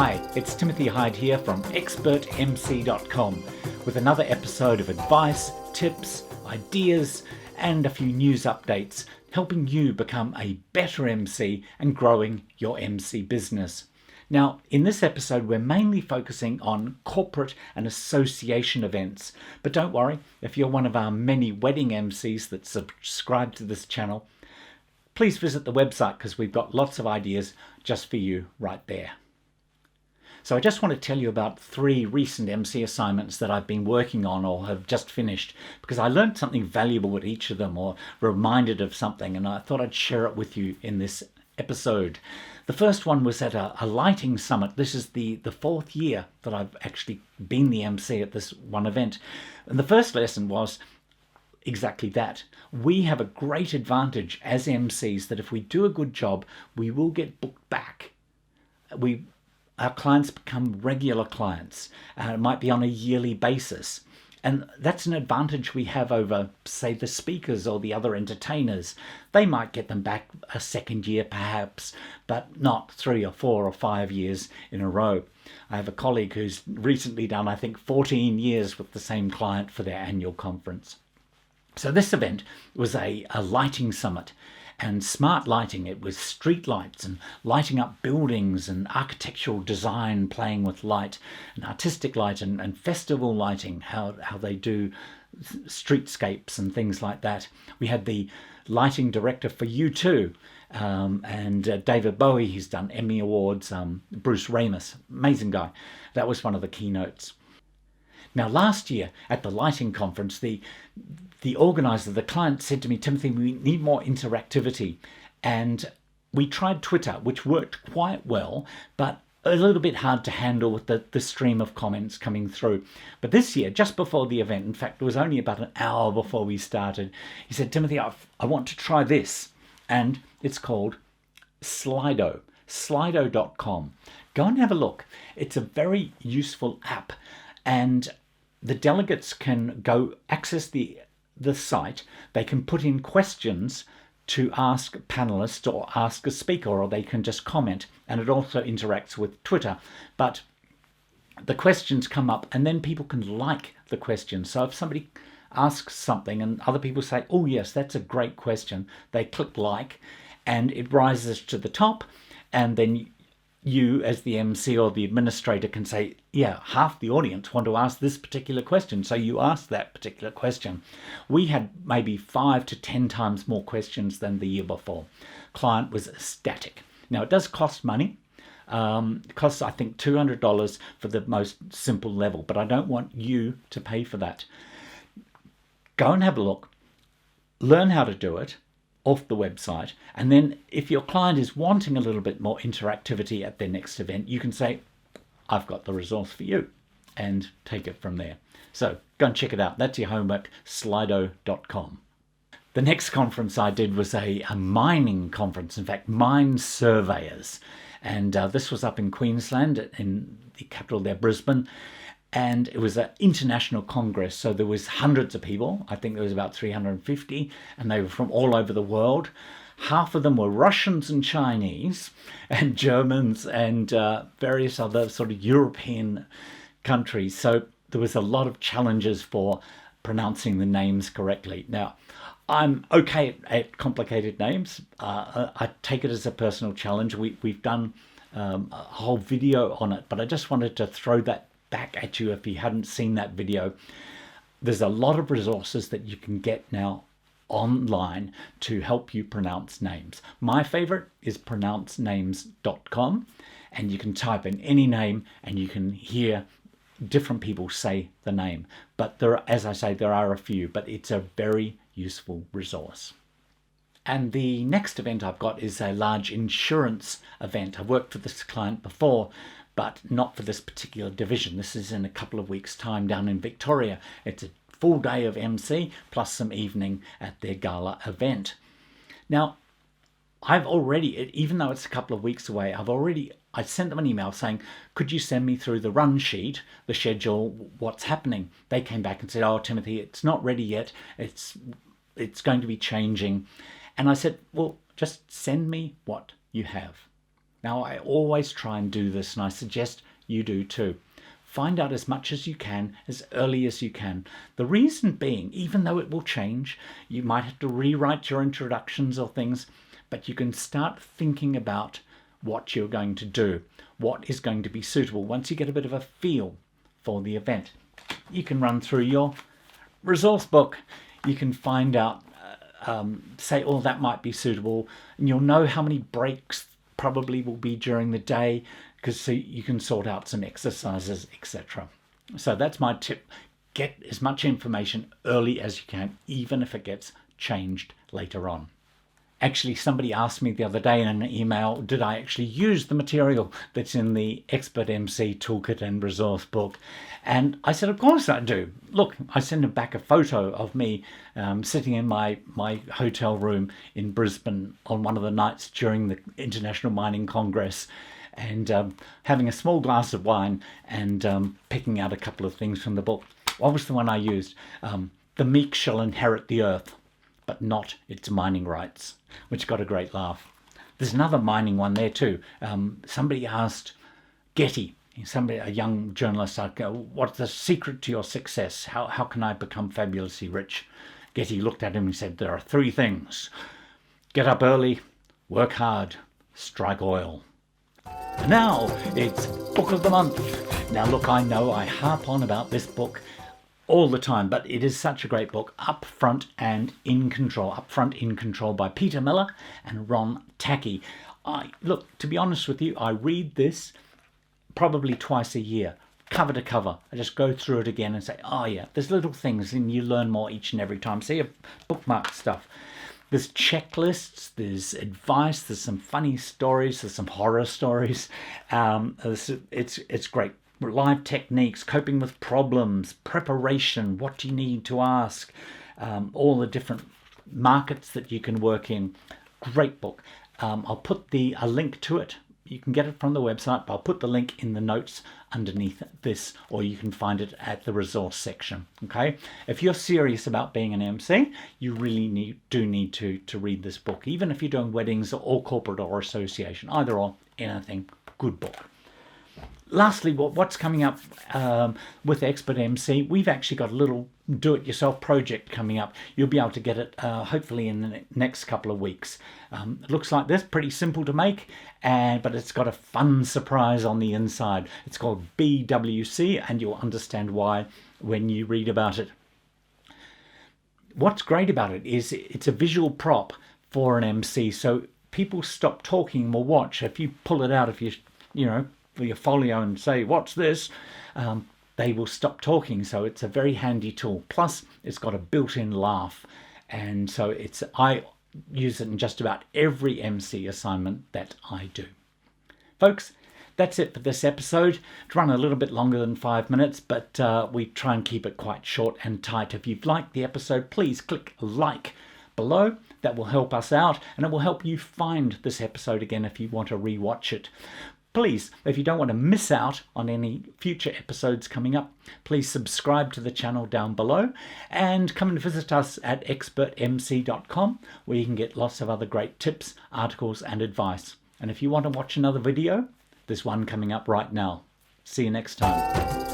Hi, it's Timothy Hyde here from ExpertMC.com with another episode of advice, tips, ideas, and a few news updates helping you become a better MC and growing your MC business. Now, in this episode, we're mainly focusing on corporate and association events. But don't worry, if you're one of our many wedding MCs that subscribe to this channel, please visit the website because we've got lots of ideas just for you right there. So I just want to tell you about 3 recent MC assignments that I've been working on or have just finished because I learned something valuable with each of them or reminded of something, and I thought I'd share it with you in this episode. The first one was at a lighting summit. This is the 4th year that I've actually been the MC at this one event. And the first lesson was exactly that. We have a great advantage as MCs that if we do a good job, we will get booked back. Our clients become regular clients. It might be on a yearly basis. And that's an advantage we have over, say, the speakers or the other entertainers. They might get them back a second year perhaps, but not 3 or 4 or 5 years in a row. I have a colleague who's recently done, I think, 14 years with the same client for their annual conference. So this event was a lighting summit. And smart lighting, it was street lights and lighting up buildings and architectural design playing with light and artistic light and festival lighting, how they do streetscapes and things like that. We had the lighting director for U2 and David Bowie, he's done Emmy Awards, Bruce Ramus, amazing guy. That was one of the keynotes. Now, last year at the lighting conference, the organizer, the client said to me, Timothy, we need more interactivity. And we tried Twitter, which worked quite well, but a little bit hard to handle with the stream of comments coming through. But this year, just before the event, in fact, it was only about an hour before we started, he said, Timothy, I want to try this. And it's called Slido, slido.com. Go and have a look. It's a very useful app. And the delegates can go access the site. They can put in questions to ask panelists or ask a speaker, or they can just comment. And it also interacts with Twitter. But the questions come up and then people can like the questions. So if somebody asks something and other people say, oh yes, that's a great question, they click like and it rises to the top, and then you as the MC or the administrator can say, yeah, half the audience want to ask this particular question, so you ask that particular question. We had maybe 5 to 10 times more questions than the year before. Client was ecstatic. Now, it does cost money. It costs, I think, $200 for the most simple level, but I don't want you to pay for that. Go and have a look. Learn how to do it off the website, and then if your client is wanting a little bit more interactivity at their next event, you can say, I've got the resource for you, and take it from there. So go and check it out. That's your homework, slido.com. The next conference I did was a mining conference, in fact, mine surveyors, and this was up in Queensland, in the capital there, Brisbane. And it was an international congress, so there was hundreds of people. I think there was about 350, and they were from all over the world. Half of them were Russians and Chinese and Germans and various other sort of European countries. So there was a lot of challenges for pronouncing the names correctly. Now, I'm okay at complicated names. I take it as a personal challenge. We've done a whole video on it, but I just wanted to throw that back at you if you hadn't seen that video. There's a lot of resources that you can get now online to help you pronounce names. My favorite is pronouncenames.com, and you can type in any name and you can hear different people say the name. But there, as I say, there are a few, but it's a very useful resource. And the next event I've got is a large insurance event. I've worked for this client before, but not for this particular division. This is in a couple of weeks' time down in Victoria. It's a full day of MC plus some evening at their gala event. Now, I've already, even though it's a couple of weeks away, I sent them an email saying, could you send me through the run sheet, the schedule, what's happening? They came back and said, oh, Timothy, it's not ready yet. It's going to be changing. And I said, well, just send me what you have. Now, I always try and do this, and I suggest you do too. Find out as much as you can, as early as you can. The reason being, even though it will change, you might have to rewrite your introductions or things, but you can start thinking about what you're going to do, what is going to be suitable. Once you get a bit of a feel for the event, you can run through your resource book. You can find out, say, oh, that might be suitable, and you'll know how many breaks probably will be during the day, because so you can sort out some exercises, etc. So that's my tip. Get as much information early as you can, even if it gets changed later on. Actually, somebody asked me the other day in an email, did I actually use the material that's in the ExpertMC Toolkit and Resource Book? And I said, of course I do. Look, I sent them back a photo of me sitting in my hotel room in Brisbane on one of the nights during the International Mining Congress, and having a small glass of wine and picking out a couple of things from the book. What was the one I used? The meek shall inherit the earth, but not its mining rights, which got a great laugh. There's another mining one there too. Somebody asked Getty, a young journalist, what's the secret to your success? How can I become fabulously rich? Getty looked at him and said, there are 3 things. Get up early, work hard, strike oil. And now it's Book of the Month. Now look, I know I harp on about this book all the time, but it is such a great book. Upfront in Control by Peter Miller and Ron Tackey. Look, to be honest with you, I read this probably twice a year, cover to cover. I just go through it again and say, oh yeah, there's little things, and you learn more each and every time. See, bookmark stuff. There's checklists, there's advice, there's some funny stories, there's some horror stories. It's great. Live techniques, coping with problems, preparation, what do you need to ask, all the different markets that you can work in. Great book. I'll put a link to it. You can get it from the website, but I'll put the link in the notes underneath this, or you can find it at the resource section. Okay, if you're serious about being an MC, you really do need to read this book, even if you're doing weddings or corporate or association, either or, anything. Good book. Lastly, what's coming up with ExpertMC? We've actually got a little do-it-yourself project coming up. You'll be able to get it hopefully in the next couple of weeks. It looks like this, pretty simple to make, but it's got a fun surprise on the inside. It's called BWC, and you'll understand why when you read about it. What's great about it is it's a visual prop for an MC, so people stop talking and will watch. If you pull it out, your folio and say, what's this? They will stop talking. So it's a very handy tool. Plus, it's got a built-in laugh. And so I use it in just about every MC assignment that I do. Folks, that's it for this episode. It's run a little bit longer than 5 minutes, but we try and keep it quite short and tight. If you've liked the episode, please click like below. That will help us out, and it will help you find this episode again if you want to rewatch it. Please, if you don't want to miss out on any future episodes coming up, please subscribe to the channel down below and come and visit us at ExpertMC.com, where you can get lots of other great tips, articles and advice. And if you want to watch another video, there's one coming up right now. See you next time.